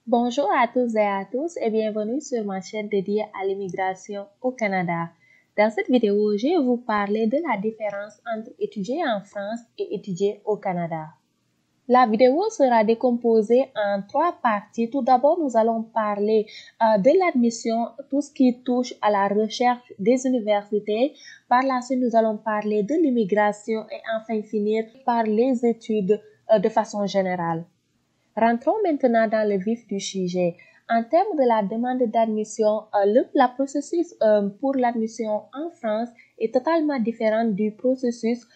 Bonjour à tous et à tous et bienvenue sur ma chaîne dédiée à l'immigration au Canada. Dans cette vidéo, je vais vous parler de la différence entre étudier en France et étudier au Canada. La vidéo sera décomposée en trois parties. Tout d'abord, nous allons parler de l'admission, tout ce qui touche à la recherche des universités. Par la suite, nous allons parler de l'immigration et enfin finir par les études de façon générale. Rentrons maintenant dans le vif du sujet. En termes de la demande d'admission, le processus pour l'admission en France est totalement différent du processus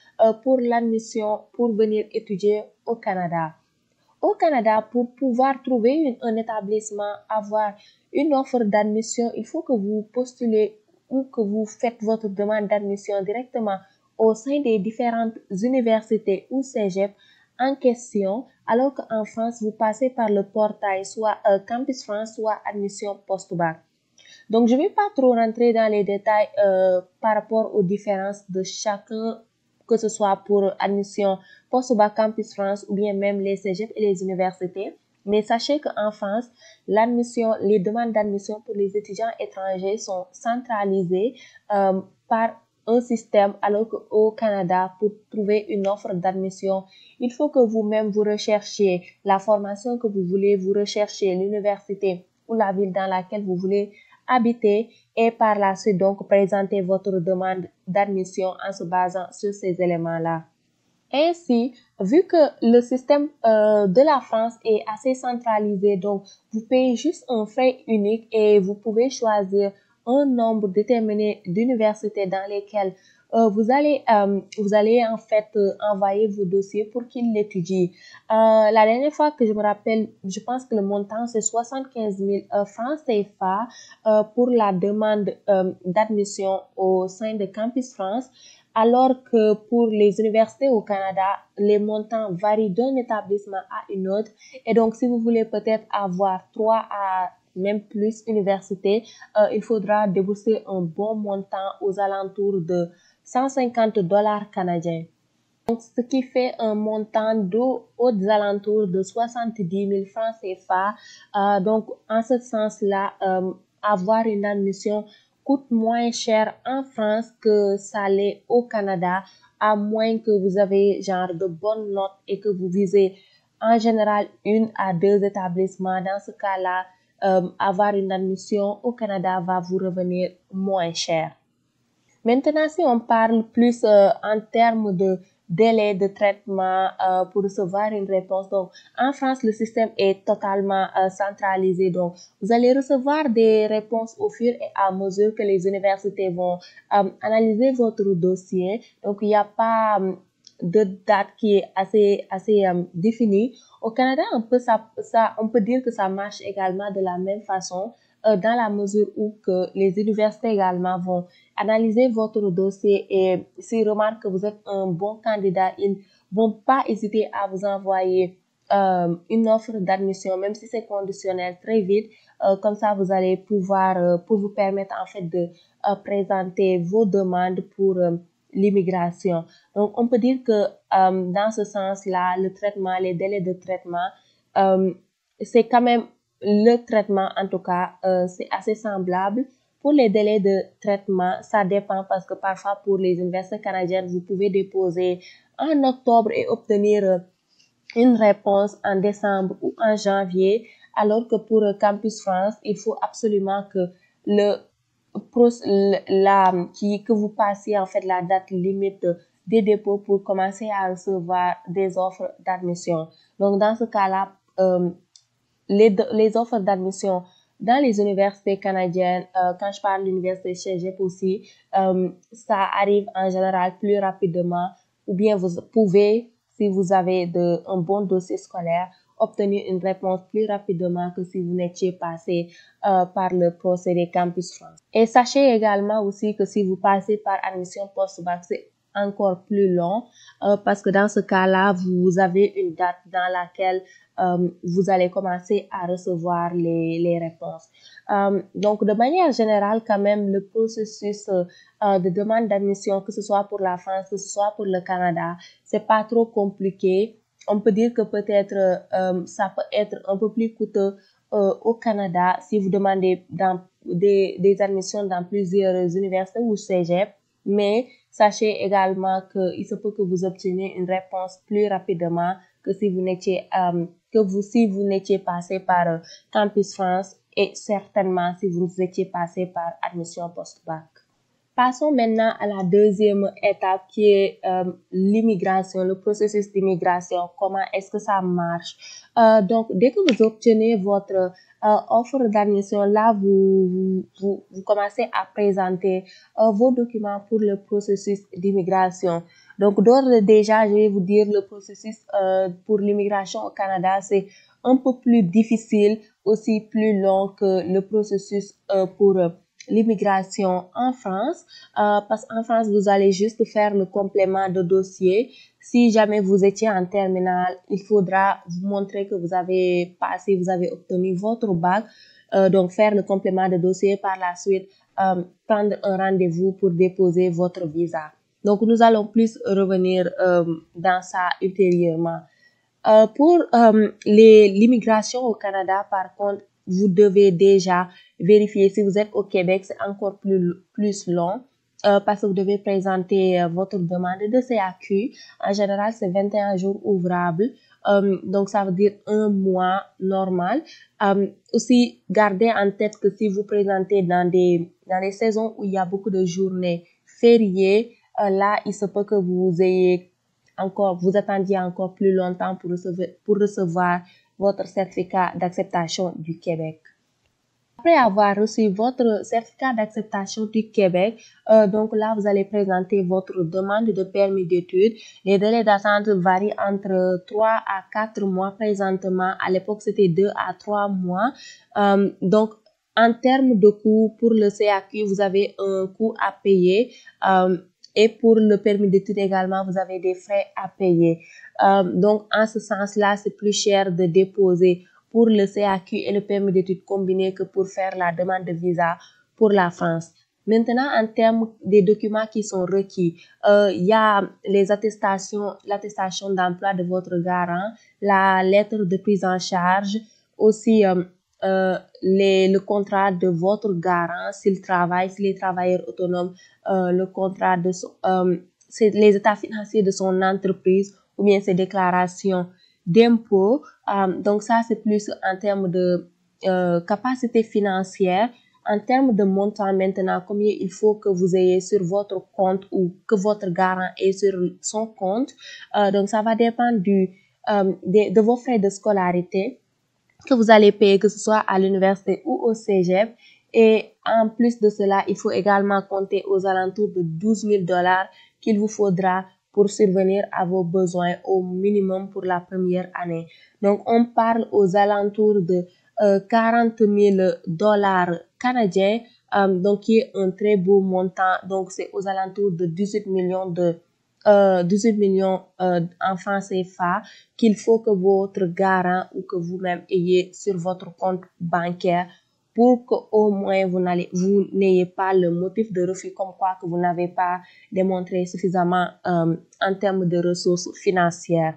pour l'admission pour venir étudier au Canada. Au Canada, pour pouvoir trouver un établissement, avoir une offre d'admission, il faut que vous postulez ou que vous faites votre demande d'admission directement au sein des différentes universités ou cégep en question, alors qu'en France, vous passez par le portail soit Campus France, soit Admission Post-Bac. Donc, je ne vais pas trop rentrer dans les détails par rapport aux différences de chacun, que ce soit pour admission Post-Bac Campus France ou bien même les cégep et les universités. Mais sachez qu'en France, les demandes d'admission pour les étudiants étrangers sont centralisées par un système, alors qu'au Canada, pour trouver une offre d'admission, il faut que vous-même vous recherchiez la formation que vous voulez, vous recherchiez l'université ou la ville dans laquelle vous voulez habiter et par la suite donc présenter votre demande d'admission en se basant sur ces éléments-là. Ainsi, vu que le système de la France est assez centralisé, donc vous payez juste un frais unique et vous pouvez choisir un nombre déterminé d'universités dans lesquelles vous allez en fait envoyer vos dossiers pour qu'ils l'étudient. La dernière fois que je me rappelle, je pense que le montant c'est 75 000 francs CFA pour la demande d'admission au sein de Campus France, alors que pour les universités au Canada, les montants varient d'un établissement à une autre. Et donc, si vous voulez peut-être avoir 3 à même plus universités, il faudra débourser un bon montant aux alentours de 150 dollars canadiens. Donc, ce qui fait un montant aux alentours de 70 000 francs CFA. Donc, en ce sens-là, avoir une admission coûte moins cher en France que ça l'est au Canada, à moins que vous avez genre de bonnes notes et que vous visez en général 1 à 2 établissements. Dans ce cas-là, avoir une admission au Canada va vous revenir moins cher. Maintenant, si on parle plus en termes de délai de traitement pour recevoir une réponse, donc en France, le système est totalement centralisé. Donc, vous allez recevoir des réponses au fur et à mesure que les universités vont analyser votre dossier. Donc, il n'y a pas de date qui est assez définie. Au Canada, on peut dire que ça marche également de la même façon dans la mesure où que les universités également vont analyser votre dossier et s'ils remarquent que vous êtes un bon candidat, ils vont pas hésiter à vous envoyer une offre d'admission, même si c'est conditionnel, très vite. Comme ça, vous allez pouvoir, pour vous permettre en fait de présenter vos demandes pour l'immigration. Donc, on peut dire que dans ce sens-là, le traitement, les délais de traitement, c'est quand même le traitement, en tout cas, c'est assez semblable. Pour les délais de traitement, ça dépend parce que parfois pour les universités canadiennes, vous pouvez déposer en octobre et obtenir une réponse en décembre ou en janvier, alors que pour Campus France, il faut absolument que que vous passiez en fait la date limite des dépôts pour commencer à recevoir des offres d'admission. Donc dans ce cas-là, les offres d'admission dans les universités canadiennes, quand je parle de l'université cégep aussi, ça arrive en général plus rapidement, ou bien vous pouvez, si vous avez un bon dossier scolaire, obtenir une réponse plus rapidement que si vous n'étiez passé par le procédé Campus France. Et sachez également aussi que si vous passez par admission post-bac, c'est encore plus long parce que dans ce cas-là, vous avez une date dans laquelle vous allez commencer à recevoir les réponses. Donc, de manière générale, quand même, le processus de demande d'admission, que ce soit pour la France, que ce soit pour le Canada, c'est pas trop compliqué. on peut dire que peut-être ça peut être un peu plus coûteux au Canada si vous demandez dans des admissions dans plusieurs universités ou cégep, mais sachez également qu'il se peut que vous obteniez une réponse plus rapidement que si vous n'étiez si vous n'étiez passé par Campus France et certainement si vous étiez passé par admission post-bac. Passons maintenant à la deuxième étape qui est l'immigration, le processus d'immigration. Comment est-ce que ça marche? Donc, dès que vous obtenez votre offre d'admission, là, vous commencez à présenter vos documents pour le processus d'immigration. Donc, d'ores déjà, je vais vous dire le processus pour l'immigration au Canada, c'est un peu plus difficile, aussi plus long que le processus pour l'immigration en France, parce qu'en France, vous allez juste faire le complément de dossier. Si jamais vous étiez en terminale, il faudra vous montrer que vous avez passé, vous avez obtenu votre bac, donc faire le complément de dossier, par la suite prendre un rendez-vous pour déposer votre visa. Donc, nous allons plus revenir dans ça ultérieurement. Pour l'immigration au Canada, par contre, vous devez déjà vérifier si vous êtes au Québec, c'est encore plus long parce que vous devez présenter votre demande de CAQ. En général, c'est 21 jours ouvrables. Donc, ça veut dire un mois normal. Aussi, gardez en tête que si vous présentez dans des saisons où il y a beaucoup de journées fériées, là, il se peut que vous attendiez encore plus longtemps pour recevoir votre certificat d'acceptation du Québec. Après avoir reçu votre certificat d'acceptation du Québec, donc là, vous allez présenter votre demande de permis d'études. Les délais d'attente varient entre 3 à 4 mois présentement. À l'époque, c'était 2 à 3 mois. Donc, en termes de coût pour le CAQ, vous avez un coût à payer. Et pour le permis d'études également, vous avez des frais à payer. Donc, en ce sens-là, c'est plus cher de déposer pour le CAQ et le permis d'études combiné que pour faire la demande de visa pour la France. Maintenant, en termes des documents qui sont requis, il y a l'attestation d'emploi de votre garant, la lettre de prise en charge, aussi le contrat de votre garant s'il est travailleur autonome, le contrat de les états financiers de son entreprise ou bien ses déclarations d'impôts. Donc ça, c'est plus en termes de capacité financière. En termes de montant maintenant, combien il faut que vous ayez sur votre compte ou que votre garant ait sur son compte. Donc ça va dépendre de vos frais de scolarité que vous allez payer, que ce soit à l'université ou au cégep. Et en plus de cela, il faut également compter aux alentours de 12 000 $ qu'il vous faudra pour survenir à vos besoins au minimum pour la première année. Donc, on parle aux alentours de 40 000 $ canadiens, donc qui est un très beau montant. Donc, c'est aux alentours de 18 millions en francs CFA qu'il faut que votre garant ou que vous-même ayez sur votre compte bancaire pour qu'au moins vous n'ayez pas le motif de refus comme quoi que vous n'avez pas démontré suffisamment en termes de ressources financières.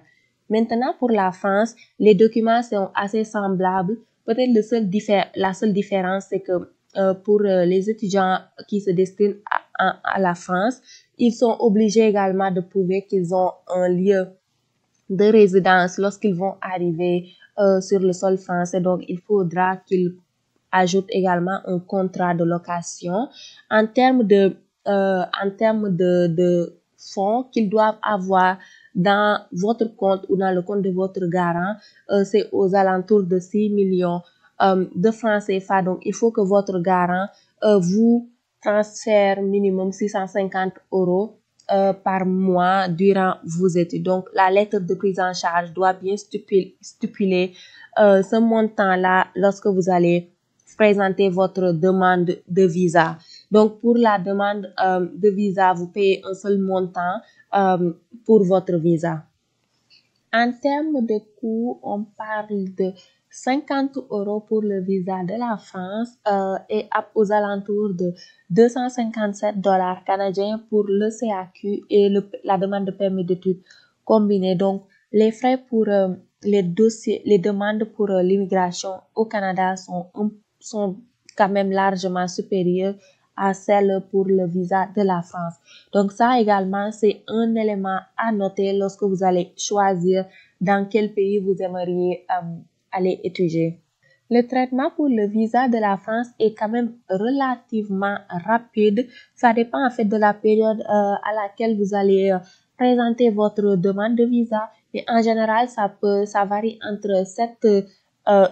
Maintenant, pour la France, les documents sont assez semblables. Peut-être la seule différence, c'est que pour les étudiants qui se destinent à la France, ils sont obligés également de prouver qu'ils ont un lieu de résidence lorsqu'ils vont arriver sur le sol français. Donc, il faudra qu'ils ajoutent également un contrat de location. En termes de fonds qu'ils doivent avoir dans votre compte ou dans le compte de votre garant, c'est aux alentours de 6 millions de francs CFA. Donc, il faut que votre garant vous transfère minimum 650 € par mois durant vos études. Donc, la lettre de prise en charge doit bien stipuler ce montant-là lorsque vous allez présenter votre demande de visa. Donc, pour la demande de visa, vous payez un seul montant pour votre visa. En termes de coût, on parle de 50 € pour le visa de la France et aux alentours de 257 $ canadiens pour le CAQ et la demande de permis d'études combiné. Donc, Les frais pour les dossiers, les demandes pour l'immigration au Canada sont quand même largement supérieures à celles pour le visa de la France. Donc ça également, c'est un élément à noter lorsque vous allez choisir dans quel pays vous aimeriez aller étudier. Le traitement pour le visa de la France est quand même relativement rapide. Ça dépend en fait de la période à laquelle vous allez présenter votre demande de visa. Mais en général, ça varie entre 7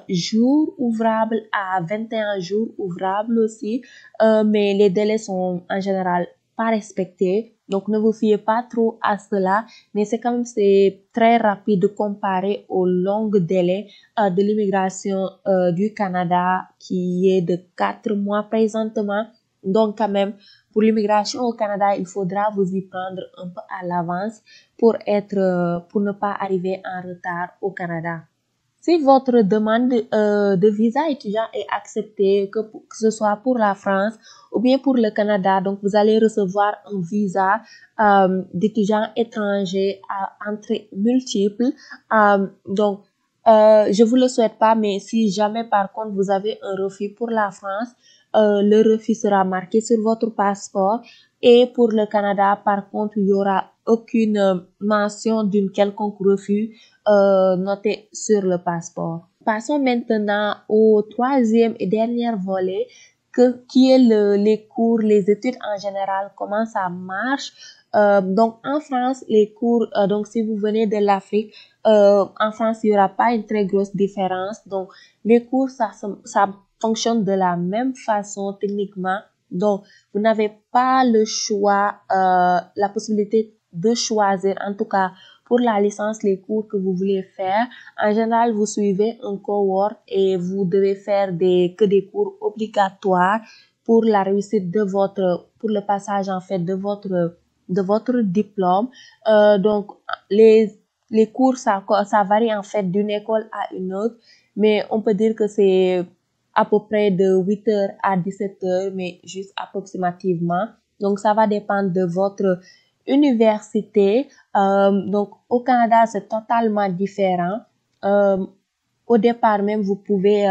jours ouvrables à 21 jours ouvrables aussi. Mais les délais sont en général pas respectés. Donc, ne vous fiez pas trop à cela, mais c'est très rapide comparé aux longs délais de l'immigration du Canada qui est de 4 mois présentement. Donc, quand même, pour l'immigration au Canada, il faudra vous y prendre un peu à l'avance pour ne pas arriver en retard au Canada. Si votre demande de visa étudiant est acceptée, que ce soit pour la France ou bien pour le Canada, donc vous allez recevoir un visa d'étudiant étranger à entrée multiple. Je vous le souhaite pas, mais si jamais par contre vous avez un refus pour la France, le refus sera marqué sur votre passeport. Et pour le Canada, par contre, il y aura aucune mention d'une quelconque refus noté sur le passeport. Passons maintenant au troisième et dernier volet, qui est les cours, les études en général, comment ça marche. Donc en France, les cours, donc si vous venez de l'Afrique, en France, il n'y aura pas une très grosse différence. Donc les cours, ça fonctionne de la même façon techniquement. Donc vous n'avez pas le choix, la possibilité de choisir, en tout cas pour la licence, les cours que vous voulez faire. En général, vous suivez un cohort et vous devez faire que des cours obligatoires pour la réussite pour le passage en fait de votre diplôme. Donc les cours ça varie en fait d'une école à une autre, mais on peut dire que c'est à peu près de 8h à 17h, mais juste approximativement. Donc ça va dépendre de votre université. Donc au Canada, c'est totalement différent. Au départ même, vous pouvez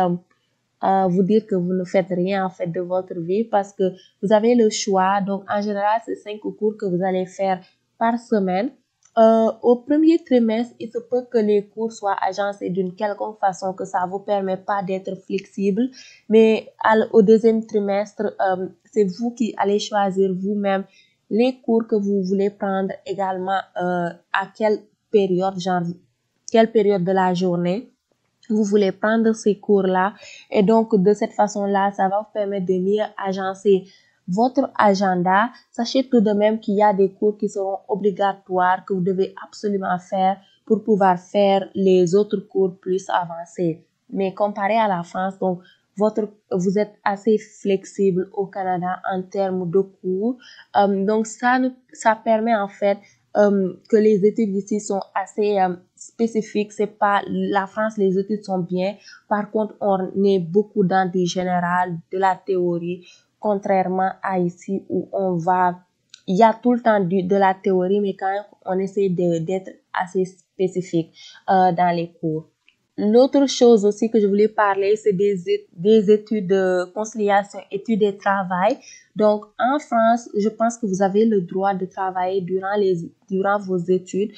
vous dire que vous ne faites rien en fait de votre vie parce que vous avez le choix. Donc en général, c'est 5 cours que vous allez faire par semaine. Au premier trimestre, il se peut que les cours soient agencés d'une quelconque façon que ça vous permet pas d'être flexible. Mais au deuxième trimestre, c'est vous qui allez choisir vous-même les cours que vous voulez prendre également à quelle période de la journée vous voulez prendre ces cours-là. Et donc, de cette façon-là, ça va vous permettre de mieux agencer votre agenda. Sachez tout de même qu'il y a des cours qui seront obligatoires que vous devez absolument faire pour pouvoir faire les autres cours plus avancés. Mais comparé à la France, donc, vous êtes assez flexible au Canada en termes de cours. Donc, ça permet en fait que les études ici sont assez spécifiques. C'est pas la France, les études sont bien. Par contre, on est beaucoup dans du général, de la théorie, contrairement à ici où il y a tout le temps de la théorie, mais quand même, on essaie d'être assez spécifique dans les cours. L'autre chose aussi que je voulais parler, c'est des études de conciliation, études et travail. Donc, en France, je pense que vous avez le droit de travailler durant vos études.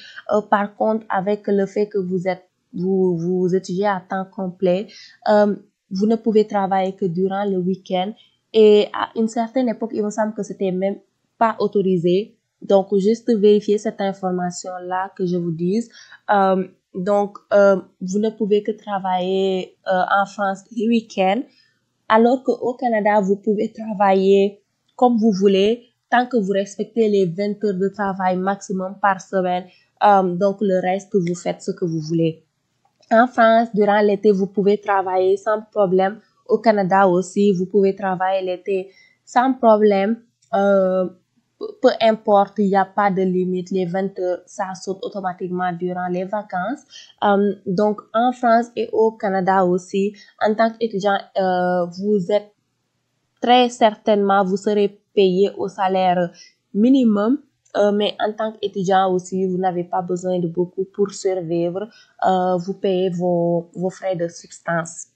Par contre, avec le fait que vous étudiez à temps complet, vous ne pouvez travailler que durant le week-end. Et à une certaine époque, il me semble que c'était même pas autorisé. Donc, juste vérifier cette information-là que je vous dise. Donc, vous ne pouvez que travailler en France les week-ends, alors qu'au Canada, vous pouvez travailler comme vous voulez, tant que vous respectez les 20 heures de travail maximum par semaine. Donc, le reste, vous faites ce que vous voulez. En France, durant l'été, vous pouvez travailler sans problème. Au Canada aussi, vous pouvez travailler l'été sans problème. Peu importe, il n'y a pas de limite. Les 20 heures, ça saute automatiquement durant les vacances. Donc, en France et au Canada aussi, en tant qu'étudiant, vous êtes très certainement, vous serez payé au salaire minimum. mais en tant qu'étudiant aussi, vous n'avez pas besoin de beaucoup pour survivre. Vous payez vos frais de substance.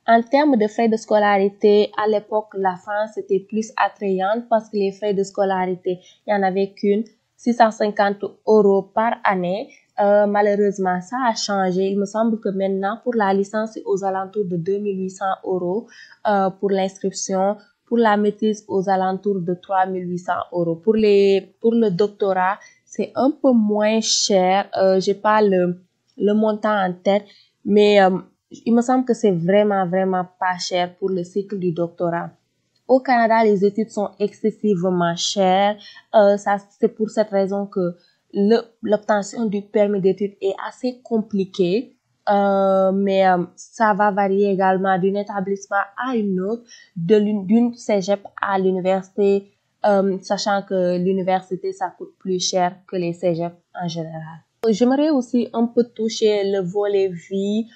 En termes de frais de scolarité, à l'époque, la France était plus attrayante parce que les frais de scolarité, il n'y en avait qu'une, 650 € par année. Malheureusement, ça a changé. Il me semble que maintenant, pour la licence, c'est aux alentours de 2800 € pour l'inscription. Pour la maîtrise, aux alentours de 3800 €. Pour le doctorat, c'est un peu moins cher. J'ai pas le montant en tête, mais il me semble que c'est vraiment pas cher pour le cycle du doctorat. Au Canada, les études sont excessivement chères. Ça, c'est pour cette raison que l'obtention du permis d'études est assez compliquée. Mais ça va varier également d'un établissement à une autre, d'une cégep à l'université, sachant que l'université, ça coûte plus cher que les cégeps en général. J'aimerais aussi un peu toucher le volet vie,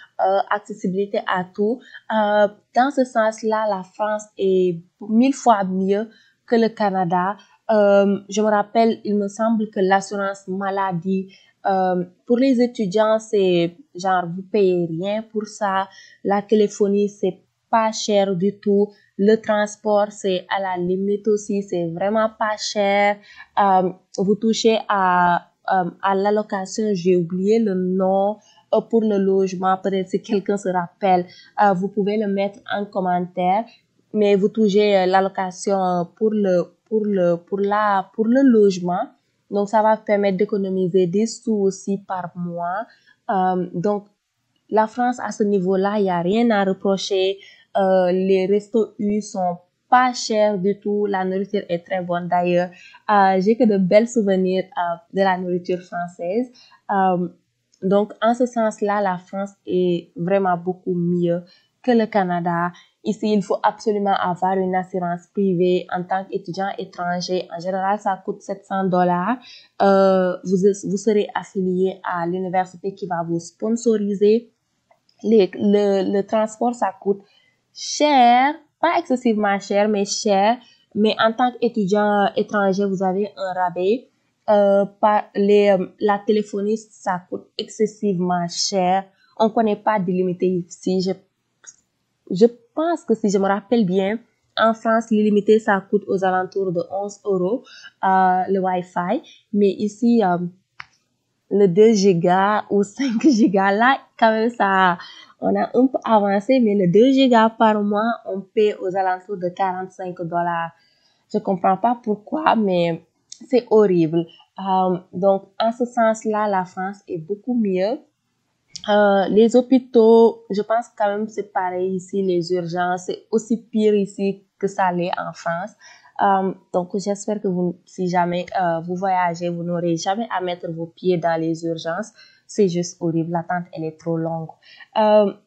accessibilité à tout. Dans ce sens-là, la France est 1000 fois mieux que le Canada. Je me rappelle, il me semble que l'assurance maladie, pour les étudiants, c'est genre, vous payez rien pour ça. La téléphonie, c'est pas cher du tout. Le transport, c'est à la limite aussi, c'est vraiment pas cher. Vous touchez à l'allocation, j'ai oublié le nom, pour le logement, peut-être si quelqu'un se rappelle, vous pouvez le mettre en commentaire, mais vous touchez l'allocation pour le logement. Donc, ça va permettre d'économiser des sous aussi par mois. Donc, la France, à ce niveau-là, il n'y a rien à reprocher. Les restos U sont pas chers du tout. La nourriture est très bonne d'ailleurs. J'ai que de belles souvenirs de la nourriture française. Donc, en ce sens-là, la France est vraiment beaucoup mieux que le Canada. Ici, il faut absolument avoir une assurance privée en tant qu'étudiant étranger. En général, ça coûte 700 $. Vous serez affilié à l'université qui va vous sponsoriser. Le transport, ça coûte cher, pas excessivement cher, mais cher. Mais en tant qu'étudiant étranger, vous avez un rabais. La téléphonie, ça coûte excessivement cher. On connaît pas d'illimité ici. Je pense que si je me rappelle bien, en France, l'illimité, ça coûte aux alentours de 11 €, le Wi-Fi. Mais ici, le 2 gigas ou 5 gigas, là, quand même, ça, on a un peu avancé, mais le 2 gigas par mois, on paie aux alentours de 45 $. Je comprends pas pourquoi, mais c'est horrible. Donc, en ce sens-là, la France est beaucoup mieux. Les hôpitaux, je pense quand même c'est pareil ici, les urgences, c'est aussi pire ici que ça l'est en France. Donc, j'espère que si jamais vous voyagez, vous n'aurez jamais à mettre vos pieds dans les urgences. C'est juste horrible, l'attente, elle est trop longue.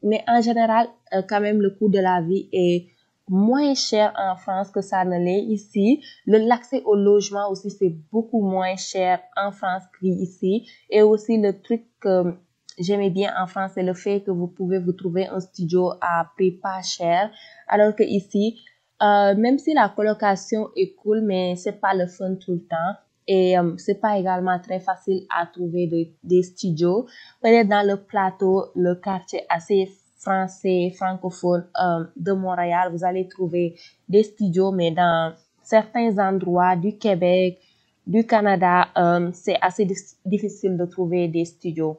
Mais en général, quand même, le coût de la vie est moins cher en France que ça ne l'est ici. L'accès au logement aussi, c'est beaucoup moins cher en France qu'ici. Et aussi, le truc que j'aimais bien en France, c'est le fait que vous pouvez vous trouver un studio à prix pas cher. Alors que ici, même si la colocation est cool, mais c'est pas le fun tout le temps. Et c'est pas également très facile à trouver des studios. Peut-être dans le plateau, le quartier assez français, francophone de Montréal, vous allez trouver des studios, mais dans certains endroits du Québec, du Canada, c'est assez difficile de trouver des studios.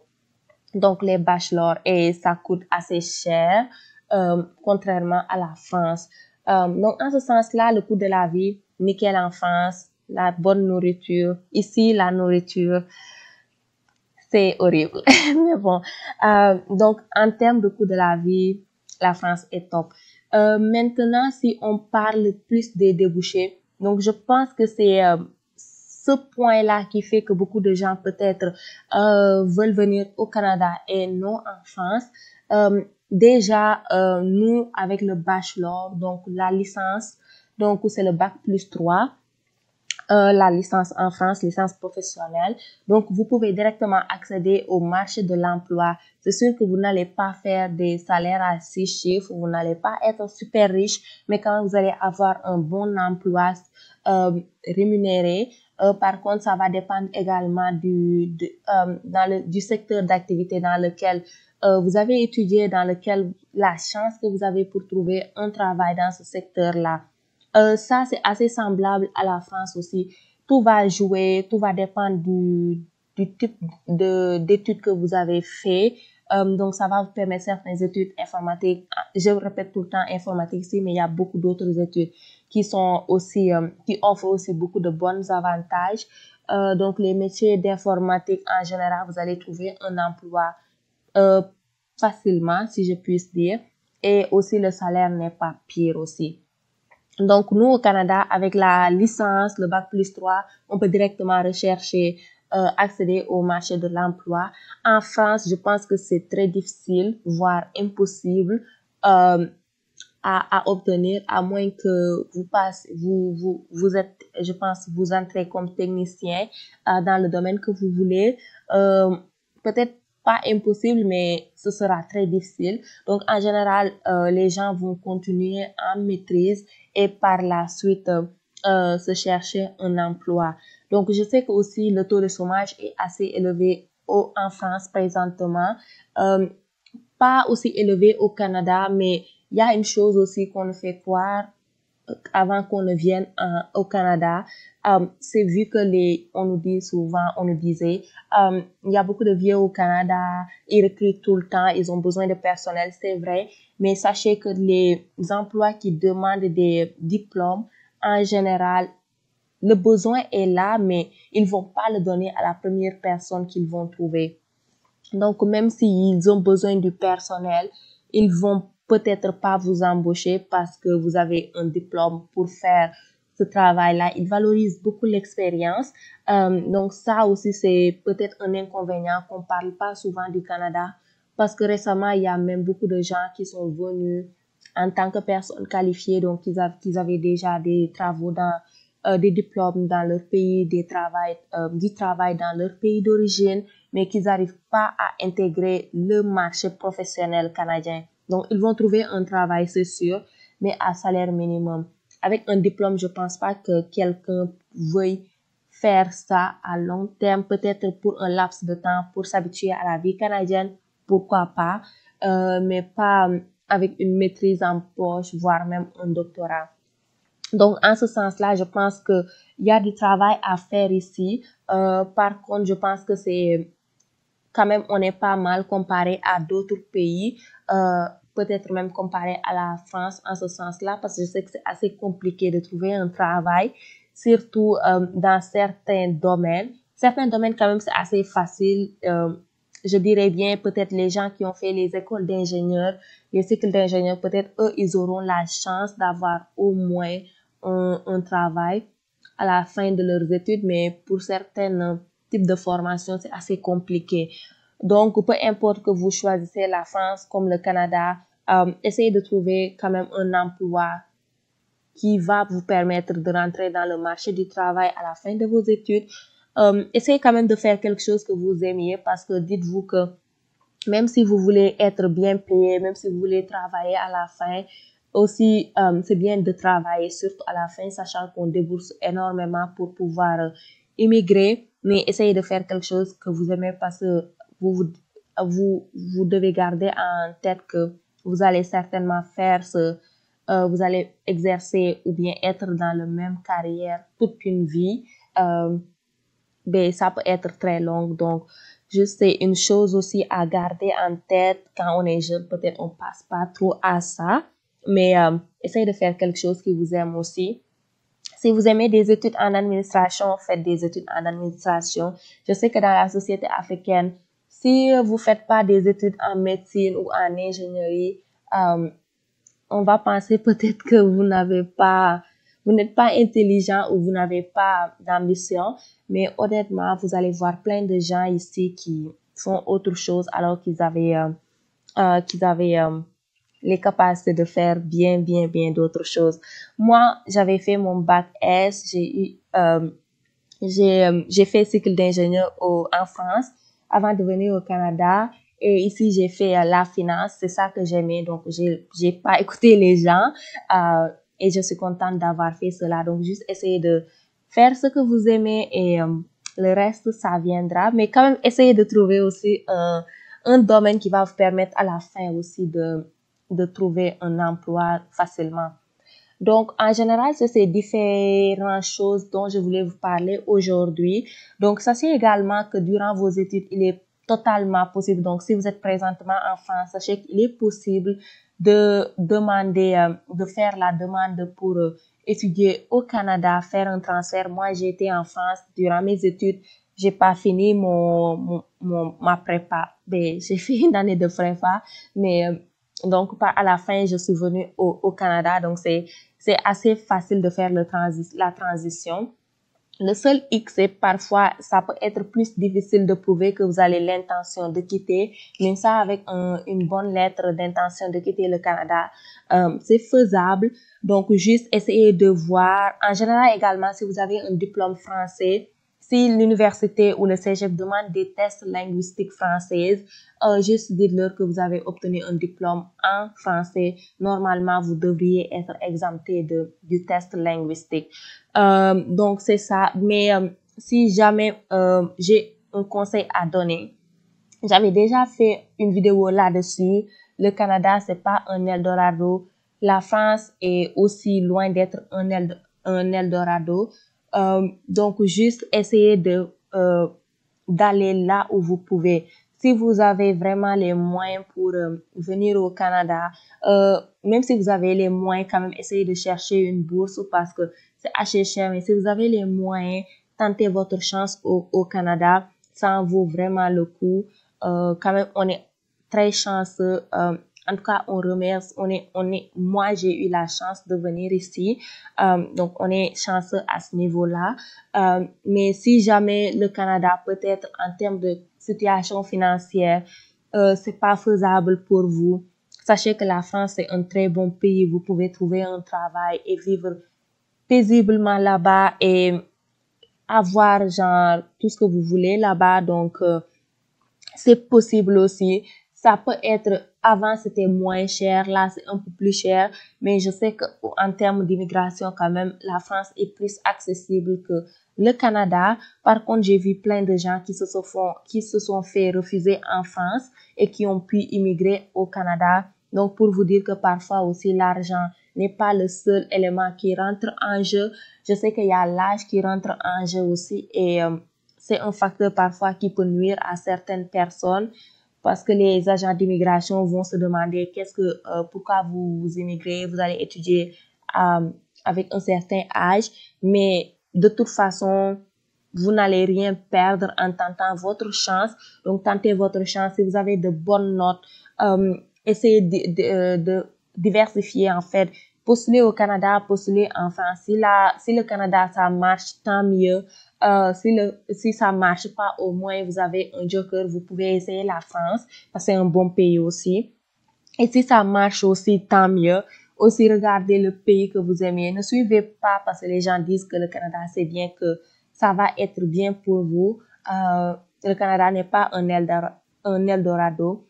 Donc, les bachelors, et ça coûte assez cher, contrairement à la France. Donc, en ce sens-là, le coût de la vie, nickel en France, la bonne nourriture. Ici, la nourriture, c'est horrible. Mais bon, donc, en termes de coût de la vie, la France est top. Maintenant, si on parle plus des débouchés, donc je pense que c'est ce point-là qui fait que beaucoup de gens peut-être veulent venir au Canada et non en France. Déjà, nous, avec le bachelor, donc la licence, donc c'est le bac plus 3, la licence en France, licence professionnelle. Donc, vous pouvez directement accéder au marché de l'emploi. C'est sûr que vous n'allez pas faire des salaires à 6 chiffres, vous n'allez pas être super riche, mais quand vous allez avoir un bon emploi rémunéré, Par contre, ça va dépendre également du secteur d'activité dans lequel vous avez étudié, dans lequel la chance que vous avez pour trouver un travail dans ce secteur-là. Ça, c'est assez semblable à la France aussi. Tout va jouer, tout va dépendre du type d'études que vous avez fait. Donc, ça va vous permettre certaines études informatiques. Je répète tout le temps informatique ici, mais il y a beaucoup d'autres études qui sont aussi, qui offrent aussi beaucoup de bons avantages. Donc, les métiers d'informatique en général, vous allez trouver un emploi facilement, si je puisse dire. Et aussi, le salaire n'est pas pire aussi. Donc, nous, au Canada, avec la licence, le bac+3, on peut directement rechercher, accéder au marché de l'emploi. En France, je pense que c'est très difficile, voire impossible, à obtenir, à moins que vous êtes, je pense, vous entrez comme technicien, dans le domaine que vous voulez. Peut-être pas impossible, mais ce sera très difficile. Donc, en général, les gens vont continuer en maîtrise et par la suite se chercher un emploi. Donc, je sais que aussi le taux de chômage est assez élevé en France présentement, pas aussi élevé au Canada, mais il y a une chose aussi qu'on nous fait croire avant qu'on ne vienne au Canada, c'est vu que on nous dit souvent, on nous disait, il y a beaucoup de vieux au Canada, ils recrutent tout le temps, ils ont besoin de personnel, c'est vrai, mais sachez que les emplois qui demandent des diplômes, en général, le besoin est là, mais ils vont pas le donner à la première personne qu'ils vont trouver. Donc, même s'ils ont besoin du personnel, ils vont peut-être pas vous embaucher parce que vous avez un diplôme pour faire ce travail-là. Ils valorisent beaucoup l'expérience. Donc, ça aussi, c'est peut-être un inconvénient qu'on parle pas souvent du Canada parce que récemment, il y a même beaucoup de gens qui sont venus en tant que personnes qualifiées. Donc, ils avaient déjà des travaux des diplômes dans leur pays, du travail dans leur pays d'origine, mais qu'ils n'arrivent pas à intégrer le marché professionnel canadien. Donc, ils vont trouver un travail, c'est sûr, mais à salaire minimum. Avec un diplôme, je pense pas que quelqu'un veuille faire ça à long terme, peut-être pour un laps de temps, pour s'habituer à la vie canadienne, pourquoi pas, mais pas avec une maîtrise en poche, voire même un doctorat. Donc, en ce sens-là, je pense que il y a du travail à faire ici. Par contre, je pense que c'est quand même, on est pas mal comparé à d'autres pays, peut-être même comparé à la France en ce sens-là, parce que je sais que c'est assez compliqué de trouver un travail, surtout dans certains domaines. Certains domaines, quand même, c'est assez facile. Je dirais bien, peut-être les gens qui ont fait les écoles d'ingénieurs, les cycles d'ingénieurs, peut-être eux, ils auront la chance d'avoir au moins un travail à la fin de leurs études, mais pour certains types de formation, c'est assez compliqué. Donc, peu importe que vous choisissez la France comme le Canada, essayez de trouver quand même un emploi qui va vous permettre de rentrer dans le marché du travail à la fin de vos études. Essayez quand même de faire quelque chose que vous aimiez parce que dites-vous que même si vous voulez être bien payé, même si vous voulez travailler à la fin, aussi, c'est bien de travailler, surtout à la fin, sachant qu'on débourse énormément pour pouvoir immigrer, mais essayez de faire quelque chose que vous aimez parce que vous devez garder en tête que vous allez certainement vous allez exercer ou bien être dans la même carrière toute une vie. Ben, ça peut être très long, donc juste c'est une chose aussi à garder en tête quand on est jeune. Peut-être on passe pas trop à ça, mais essayez de faire quelque chose qui vous aime aussi. Si vous aimez des études en administration, faites des études en administration. Je sais que dans la société africaine, si vous faites pas des études en médecine ou en ingénierie, on va penser peut-être que vous n'êtes pas intelligent ou vous n'avez pas d'ambition, mais honnêtement, vous allez voir plein de gens ici qui font autre chose alors qu'ils avaient les capacités de faire bien d'autres choses. Moi, j'avais fait mon bac S, j'ai fait cycle d'ingénieur en France avant de venir au Canada. Et ici, j'ai fait la finance. C'est ça que j'aimais. Donc, j'ai pas écouté les gens. Et je suis contente d'avoir fait cela. Donc, juste essayer faire ce que vous aimez et le reste, ça viendra. Mais quand même, essayez de trouver aussi un domaine qui va vous permettre à la fin aussi de trouver un emploi facilement. Donc, en général, c'est ces différentes choses dont je voulais vous parler aujourd'hui. Donc, sachez également que durant vos études, il est totalement possible. Donc, si vous êtes présentement en France, sachez qu'il est possible de demander, de faire la demande pour étudier au Canada, faire un transfert. Moi, j'ai été en France durant mes études. J'ai pas fini ma prépa. Ben, j'ai fait une année de prépa, mais donc, à la fin, je suis venue au Canada. Donc, c'est assez facile de faire la transition. Le seul hic, c'est parfois, ça peut être plus difficile de prouver que vous avez l'intention de quitter. Mais ça, avec une bonne lettre d'intention de quitter le Canada, c'est faisable. Donc, juste essayer de voir. En général, également, si vous avez un diplôme français, si l'université ou le cégep demande des tests linguistiques françaises, juste dites-leur que vous avez obtenu un diplôme en français. Normalement, vous devriez être exempté du test linguistique. Donc, c'est ça. Mais si jamais j'ai un conseil à donner, j'avais déjà fait une vidéo là-dessus. Le Canada, c'est pas un Eldorado. La France est aussi loin d'être un Eldorado. Donc, juste essayer d'aller là où vous pouvez. Si vous avez vraiment les moyens pour venir au Canada, même si vous avez les moyens, quand même, essayez de chercher une bourse parce que c'est assez cher. Mais si vous avez les moyens, tentez votre chance au Canada. Ça en vaut vraiment le coup. Quand même, on est très chanceux. En tout cas, on remercie. Moi, j'ai eu la chance de venir ici. Donc, on est chanceux à ce niveau-là. Mais si jamais le Canada, peut-être en termes de situation financière, c'est pas faisable pour vous, sachez que la France est un très bon pays. Vous pouvez trouver un travail et vivre paisiblement là-bas et avoir genre tout ce que vous voulez là-bas. Donc, c'est possible aussi. Ça peut être, avant c'était moins cher, là c'est un peu plus cher, mais je sais que en termes d'immigration quand même, la France est plus accessible que le Canada. Par contre, j'ai vu plein de gens qui se sont fait refuser en France et qui ont pu immigrer au Canada. Donc, pour vous dire que parfois aussi l'argent n'est pas le seul élément qui rentre en jeu. Je sais qu'il y a l'âge qui rentre en jeu aussi et c'est un facteur parfois qui peut nuire à certaines personnes parce que les agents d'immigration vont se demander pourquoi vous immigrez, vous allez étudier avec un certain âge, mais de toute façon, vous n'allez rien perdre en tentant votre chance. Donc, tentez votre chance. Si vous avez de bonnes notes, essayez de diversifier en fait. Postulez au Canada, postulez en France. Si le Canada, ça marche, tant mieux. Si ça marche pas, au moins vous avez un joker, vous pouvez essayer la France parce que c'est un bon pays aussi. Et si ça marche aussi, tant mieux. Aussi, regardez le pays que vous aimez. Ne suivez pas parce que les gens disent que le Canada c'est bien, que ça va être bien pour vous. Le Canada n'est pas un Eldorado.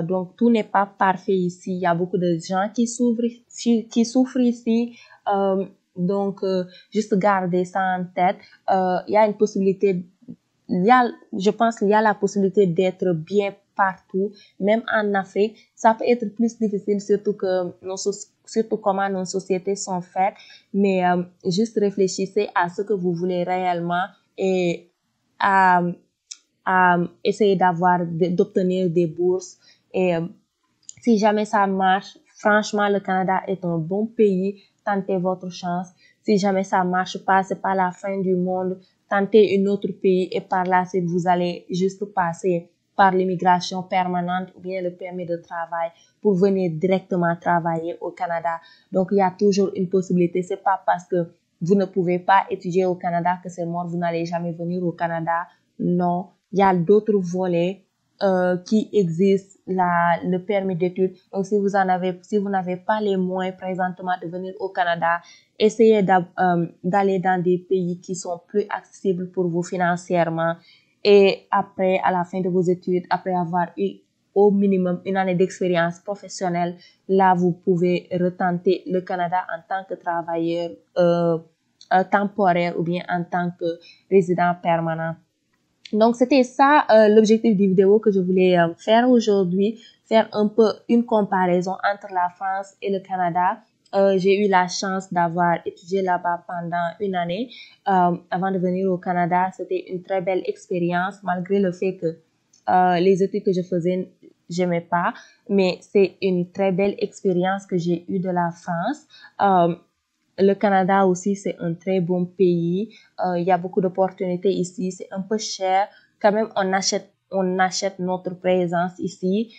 Donc, tout n'est pas parfait ici. Il y a beaucoup de gens qui souffrent ici. Donc, juste garder ça en tête. Il y a une possibilité, je pense qu'il y a la possibilité d'être bien partout, même en Afrique. Ça peut être plus difficile, surtout comment nos sociétés sont faites. Mais juste réfléchissez à ce que vous voulez réellement et à essayer d'obtenir des bourses. Et si jamais ça marche, franchement, le Canada est un bon pays. Tentez votre chance. Si jamais ça marche pas, c'est pas la fin du monde. Tentez un autre pays et par là, vous allez juste passer par l'immigration permanente ou bien le permis de travail pour venir directement travailler au Canada. Donc, il y a toujours une possibilité. C'est pas parce que vous ne pouvez pas étudier au Canada que c'est mort, vous n'allez jamais venir au Canada. Non, il y a d'autres volets qui existent, le permis d'études. Donc, si vous n'avez pas les moyens présentement de venir au Canada, essayez d'aller dans des pays qui sont plus accessibles pour vous financièrement. Et après, à la fin de vos études, après avoir eu au minimum une année d'expérience professionnelle, là, vous pouvez retenter le Canada en tant que travailleur temporaire ou bien en tant que résident permanent. Donc, c'était ça l'objectif du vidéo que je voulais faire aujourd'hui, faire un peu une comparaison entre la France et le Canada. J'ai eu la chance d'avoir étudié là-bas pendant une année. Avant de venir au Canada, c'était une très belle expérience, malgré le fait que les études que je faisais, j'aimais pas. Mais c'est une très belle expérience que j'ai eue de la France. Le Canada aussi, c'est un très bon pays. Il y a beaucoup d'opportunités ici. C'est un peu cher. Quand même, on achète notre présence ici.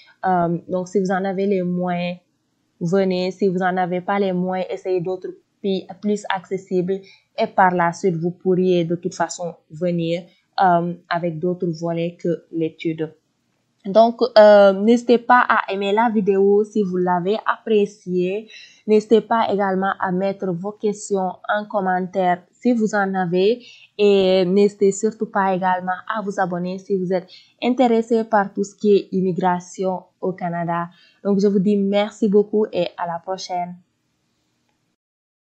Donc, si vous en avez les moyens, venez. Si vous en avez pas les moyens, essayez d'autres pays plus accessibles. Et par la suite, vous pourriez de toute façon venir avec d'autres volets que l'étude. Donc, n'hésitez pas à aimer la vidéo si vous l'avez appréciée. N'hésitez pas également à mettre vos questions en commentaire si vous en avez. Et n'hésitez surtout pas également à vous abonner si vous êtes intéressé par tout ce qui est immigration au Canada. Donc, je vous dis merci beaucoup et à la prochaine.